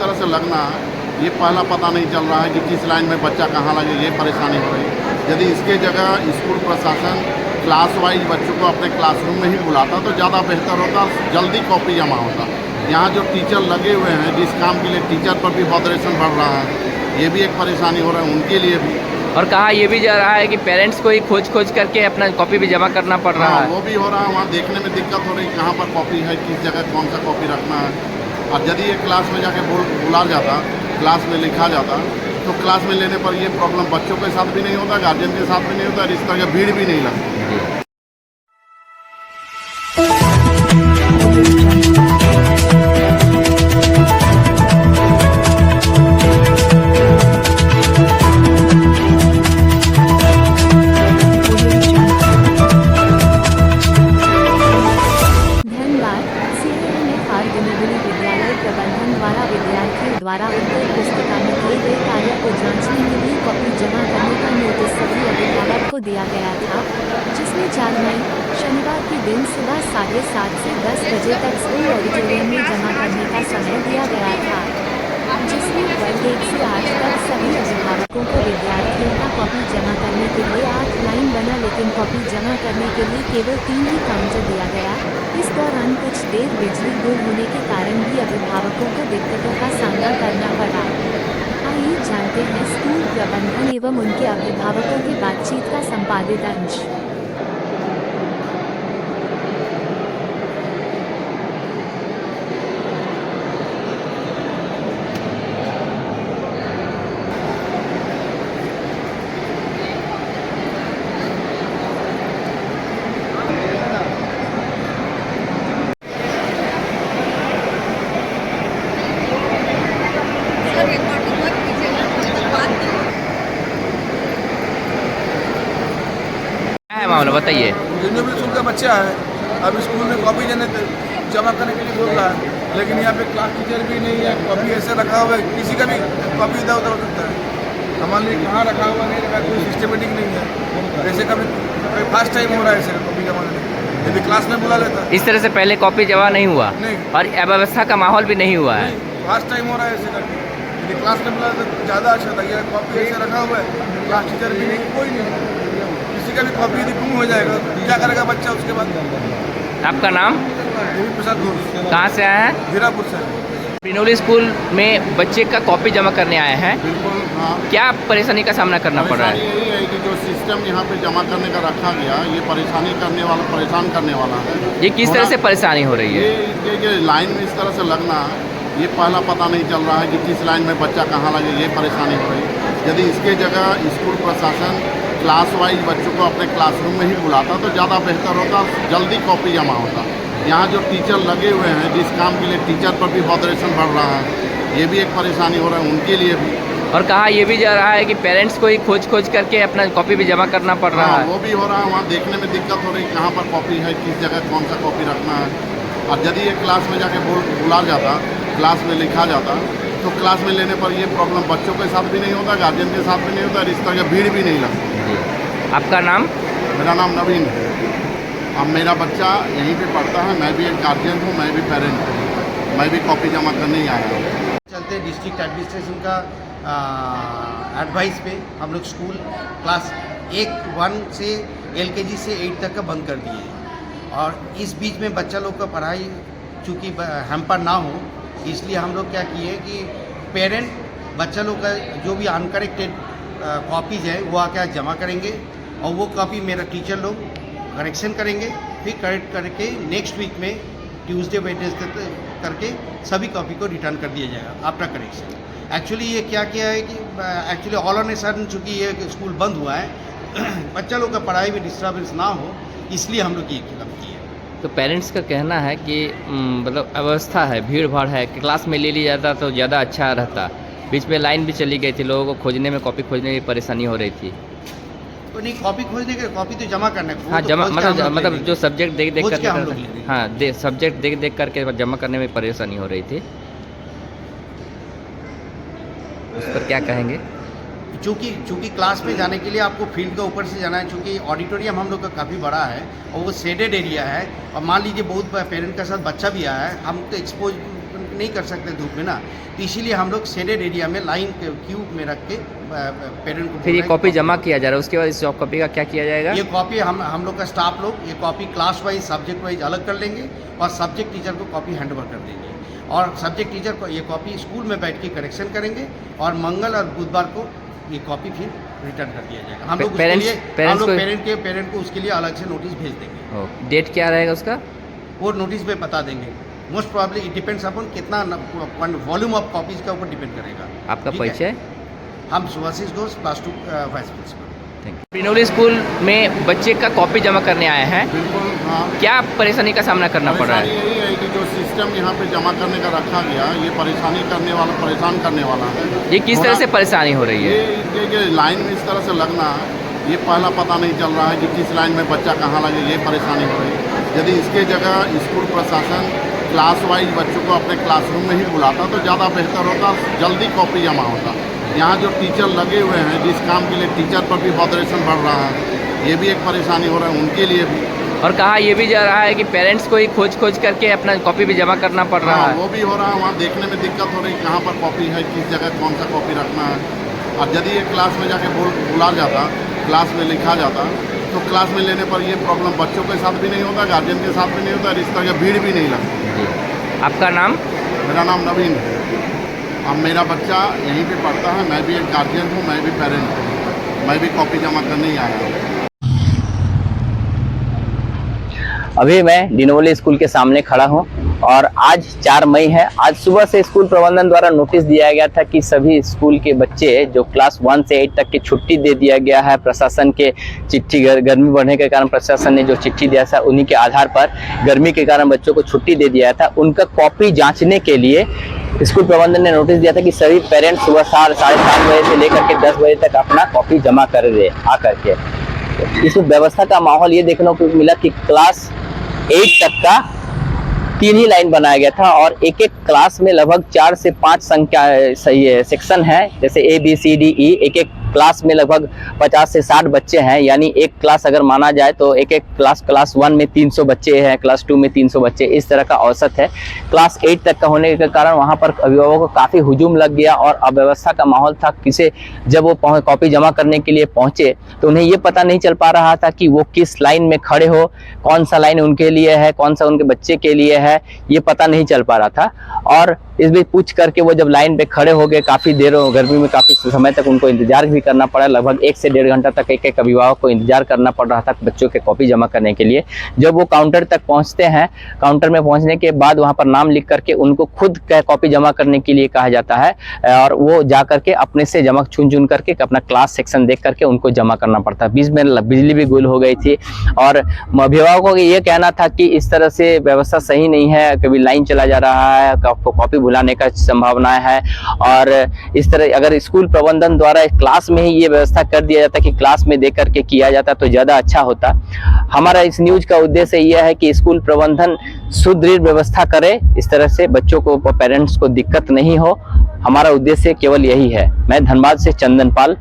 तरह से लगना ये पहला पता नहीं चल रहा है कि किस लाइन में बच्चा कहाँ लगे, ये परेशानी हो रही है। यदि इसके जगह स्कूल प्रशासन क्लास वाइज बच्चों को अपने क्लासरूम में ही बुलाता तो ज़्यादा बेहतर होता, जल्दी कॉपी जमा होता। यहाँ जो टीचर लगे हुए हैं जिस काम के लिए, टीचर पर भी बॉदरेशन बढ़ रहा है, ये भी एक परेशानी हो रहा है उनके लिए भी। और कहा ये भी जा रहा है कि पेरेंट्स को ही खोज करके अपना कॉपी भी जमा करना पड़ रहा है। वो भी हो रहा है, वहाँ देखने में दिक्कत हो रही कहाँ पर कॉपी है, किस जगह कौन सा कॉपी रखना है। और यदि ये क्लास में जाके बुला जाता, क्लास में लिखा जाता, तो क्लास में लेने पर ये प्रॉब्लम बच्चों के साथ भी नहीं होता, गार्जियन के साथ भी नहीं होता, इस तरह की भीड़ भी नहीं लगती। द्वारा उत्तर पुस्तिका में किए गए कार्य को जांचने के लिए कॉपी जमा करने का नोटिस सभी अभिभावक को दिया गया था, जिसमें 4 मई शनिवार के दिन सुबह 7:30 से 10 बजे तक स्कूल ऑडिटोरियम में जमा करने का समय दिया गया था, जिसमें वर्ग 1 से 8 तक सभी अभिभावकों को विद्यार्थियों का कॉपी जमा करने के लिए 8 लाइन बना, लेकिन कॉपी जमा करने के लिए केवल 3 ही काउंटर दिया गया। इस दौरान कुछ देर बिजली गुल होने के कारण भी अभिभावकों को दिक्कतों का सामना करना पड़ा। आइए जानते हैं स्कूल प्रबंधन एवं उनके अभिभावकों की बातचीत का संपादित अंश। मामला बताइए। रिन्यूएबल स्कूल का बच्चा है, अब स्कूल में कॉपी जमा करने के लिए बोल रहा है, लेकिन यहाँ पे क्लास टीचर भी नहीं है, कॉपी ऐसे रखा हुआ है, किसी का भी कॉपी इधर उधर हो सकता है। हमारे लिए कहाँ रखा हुआ नहीं रखा, कोई सिस्टमेटिक नहीं है। ऐसे कभी फर्स्ट टाइम हो रहा है ऐसे कॉपी जमा करने, यदि क्लास में बुला लेता। इस तरह से पहले कॉपी जमा नहीं हुआ नहीं, और अव्यवस्था का माहौल भी नहीं हुआ है। फर्स्ट टाइम हो रहा है ऐसे करके। यदि क्लास में बुला लेता तो ज़्यादा अच्छा था। यह कॉपी ऐसे रखा हुआ है, क्लास टीचर भी नहीं, कोई नहीं, का भी कॉपी यदि गुम हो जाएगा तो क्या करेगा बच्चा उसके बाद। आपका नाम? देवी प्रसाद घोष। कहाँ से आए हैं? हीरापुर से। रिन्यूएबल स्कूल में बच्चे का कॉपी जमा करने आए हैं। बिल्कुल, हाँ। क्या परेशानी का सामना करना पड़ रहा है? यही है कि जो सिस्टम यहाँ पे जमा करने का रखा गया, ये परेशान करने वाला है। ये किस तरह से परेशानी हो रही है? ये लाइन में इस तरह से लगना, ये पहला पता नहीं चल रहा है कि किस लाइन में बच्चा कहाँ लगे, ये परेशानी हो रही है। यदि इसके जगह स्कूल प्रशासन क्लास वाइज बच्चों को अपने क्लासरूम में ही बुलाता तो ज़्यादा बेहतर होता, जल्दी कॉपी जमा होता। यहाँ जो टीचर लगे हुए हैं जिस काम के लिए, टीचर पर भी बॉदरेशन बढ़ रहा है, ये भी एक परेशानी हो रहा है उनके लिए भी। और कहा ये भी जा रहा है कि पेरेंट्स को ही खोज करके अपना कॉपी भी जमा करना पड़ रहा है। वो भी हो रहा है, वहाँ देखने में दिक्कत हो रही कहाँ पर कॉपी है, किस जगह कौन सा कॉपी रखना है। और यदि ये क्लास में जाके बुला जाता, क्लास में लिखा जाता, तो क्लास में लेने पर ये प्रॉब्लम बच्चों के साथ भी नहीं होता, गार्जियन के साथ भी नहीं होता, इस तरह की भीड़ भी नहीं लगती। आपका नाम? मेरा नाम नवीन है। अब मेरा बच्चा यहीं पे पढ़ता है, मैं भी एक गार्जियन हूँ, मैं भी पेरेंट हूँ, मैं भी कॉपी जमा करने ही आया हूँ। चलते डिस्ट्रिक्ट एडमिनिस्ट्रेशन का एडवाइस पे हम लोग स्कूल क्लास 1 से LKG से 8 तक का बंद कर दिए, और इस बीच में बच्चा लोग का पढ़ाई चूँकि हैम्पर ना हो, इसलिए हम लोग क्या किए कि पेरेंट बच्चा लोग का जो भी अनकरेक्टेड कॉपीज़ है वो आके जमा करेंगे, और वो कॉपी मेरा टीचर लोग करेक्शन करेंगे, फिर करेक्ट करके नेक्स्ट वीक में ट्यूसडे वेडनेसडे करके सभी कॉपी को रिटर्न कर दिया जाएगा आफ्टर करेक्शन। एक्चुअली ये क्या किया है कि actually all on a sudden चूँकि ये स्कूल बंद हुआ है, बच्चा लोग का पढ़ाई में डिस्टर्बेंस ना हो, इसलिए हम लोग ये कदम किए। तो पेरेंट्स का कहना है कि मतलब अवस्था है, भीड़ भाड़ है, क्लास में ले लिया जाता तो ज़्यादा अच्छा रहता। बीच में लाइन भी चली गई थी, लोगों को खोजने में, कॉपी खोजने में परेशानी हो रही थी। तो नहीं, कॉपी खोजने के, कॉपी तो जमा करना है। हाँ, तो जमा मतलब जो सब्जेक्ट देख करके, हाँ सब्जेक्ट देख करके जमा करने में परेशानी हो रही थी, उस पर क्या कहेंगे? चूँकि क्लास में जाने के लिए आपको फील्ड के ऊपर से जाना है, चूँकि ऑडिटोरियम हम लोग का काफ़ी बड़ा है और वो शेडेड एरिया है, और मान लीजिए बहुत पेरेंट के साथ बच्चा भी आया है, हम तो एक्सपोज नहीं कर सकते धूप में ना, तो इसीलिए हम लोग शेडेड एरिया में लाइन क्यूब में रख के पेरेंट को फिर ये कॉपी जमा किया जा रहा है, उसके बाद इस सॉफ्ट कॉपी का क्या किया जाएगा? ये कॉपी हम लोग का स्टाफ लोग ये copy class wise subject wise अलग कर लेंगे और सब्जेक्ट टीचर को कॉपी हैंड ओवर कर देंगे और सब्जेक्ट टीचर को ये कॉपी स्कूल में बैठ के करेक्शन करेंगे और मंगल और बुधवार को ये कॉपी फिर रिटर्न कर दिया जाएगा। हम लोग उसके लिए पेरेंट को उसके लिए अलग से नोटिस भेज देंगे। डेट क्या रहेगा उसका? वो नोटिस पे बता देंगे। Most probably it depends upon कितना वॉल्यूम ऑफ कॉपीज का ऊपर डिपेंड करेगा। आपका ठीक है? परिचय? हम Subhashis Ghosh class 2 vice principal. Prinoli school में बच्चे का कॉपी जमा करने आए हैं, बिल्कुल हाँ। क्या परेशानी का सामना करना पड़ रहा परेशानी है? यही है कि जो सिस्टम यहाँ पे जमा करने का रखा गया ये परेशान करने वाला है। ये किस तरह से परेशानी हो रही है? ये लाइन में इस तरह से लगना, ये पहला पता नहीं चल रहा है कि किस लाइन में बच्चा कहाँ लगे, ये परेशानी हो रही है। यदि इसके जगह स्कूल प्रशासन क्लास वाइज बच्चों को अपने क्लासरूम में ही बुलाता तो ज़्यादा बेहतर होता, जल्दी कॉपी जमा होता। यहाँ जो टीचर लगे हुए हैं जिस काम के लिए टीचर पर भी बॉदरेशन बढ़ रहा है, ये भी एक परेशानी हो रहा है उनके लिए भी। और कहा ये भी जा रहा है कि पेरेंट्स को ही खोज करके अपना कॉपी भी जमा करना पड़ रहा है। वो भी हो रहा है, वहाँ देखने में दिक्कत हो रही कहाँ पर कॉपी है, किस जगह कौन सा कॉपी रखना है। और यदि ये क्लास में जाके बुला जाता, क्लास में लिखा जाता तो क्लास में लेने पर ये प्रॉब्लम बच्चों के साथ भी नहीं होता, गार्जियन के साथ भी नहीं होता, इस तरह की भीड़ भी नहीं लगती। आपका नाम? मेरा नाम नवीन है। अब मेरा बच्चा यहीं पे पढ़ता है, मैं भी एक गार्जियन हूँ, मैं भी पेरेंट हूँ, मैं भी कॉपी जमा करने ही आया हूँ। अभी मैं डिनोली स्कूल के सामने खड़ा हूं और आज 4 मई है। आज सुबह से स्कूल प्रबंधन द्वारा नोटिस दिया गया था कि सभी स्कूल के बच्चे जो क्लास 1 से 8 तक की छुट्टी दे दिया गया है। प्रशासन के चिट्ठी, गर्मी बढ़ने के कारण प्रशासन ने जो चिट्ठी दिया था उन्हीं के आधार पर गर्मी के कारण बच्चों को छुट्टी दे दिया था। उनका कॉपी जांचने के लिए स्कूल प्रबंधन ने नोटिस दिया था कि सभी पेरेंट्स सुबह 7-7:30 बजे से लेकर के 10 बजे तक अपना कॉपी जमा कर दे आकर के। इस व्यवस्था का माहौल ये देखने को मिला कि क्लास 8 तक का 3 ही लाइन बनाया गया था और एक क्लास में लगभग 4 से 5 संख्या सेक्शन है, जैसे ABCDE। एक क्लास में लगभग 50 से 60 बच्चे हैं, यानी एक क्लास अगर माना जाए तो एक क्लास 1 में 300 बच्चे हैं, क्लास 2 में 300 बच्चे, इस तरह का औसत है। क्लास 8 तक का होने के कारण वहां पर अभिभावकों को काफ़ी हुजूम लग गया और अव्यवस्था का माहौल था। किसे जब वो कॉपी जमा करने के लिए पहुंचे तो उन्हें ये पता नहीं चल पा रहा था कि वो किस लाइन में खड़े हो, कौन सा लाइन उनके लिए है, कौन सा उनके बच्चे के लिए है, ये पता नहीं चल पा रहा था। और इस बीच पूछ करके वो जब लाइन पे खड़े हो गए, काफ़ी देर गर्मी में काफ़ी समय तक उनको इंतजार भी करना पड़ा। लगभग 1 से 1.5 घंटा तक एक अभिभावक को इंतजार करना पड़ रहा था बच्चों के कॉपी जमा करने के लिए। जब वो काउंटर तक पहुंचते हैं, काउंटर में पहुंचने के बाद वहां पर नाम लिख करके उनको खुद कॉपी जमा करने के लिए कहा जाता है और वो जा करके अपने से जमा चुन करके अपना क्लास सेक्शन देख करके उनको जमा करना पड़ता है। बीच में बिजली भी गुल हो गई थी और अभिभावकों का ये कहना था कि इस तरह से व्यवस्था सही नहीं है, कभी लाइन चला जा रहा है, कॉपी भुलाने का संभावना है। और इस तरह अगर स्कूल प्रबंधन द्वारा क्लास में ही ये व्यवस्था कर दिया जाता कि क्लास में दे करके किया जाता तो ज़्यादा अच्छा होता। हमारा इस न्यूज का उद्देश्य यह है कि स्कूल प्रबंधन सुदृढ़ व्यवस्था करे, इस तरह से बच्चों को, पेरेंट्स को दिक्कत नहीं हो। हमारा उद्देश्य केवल यही है। मैं धनबाद से चंदन पाल,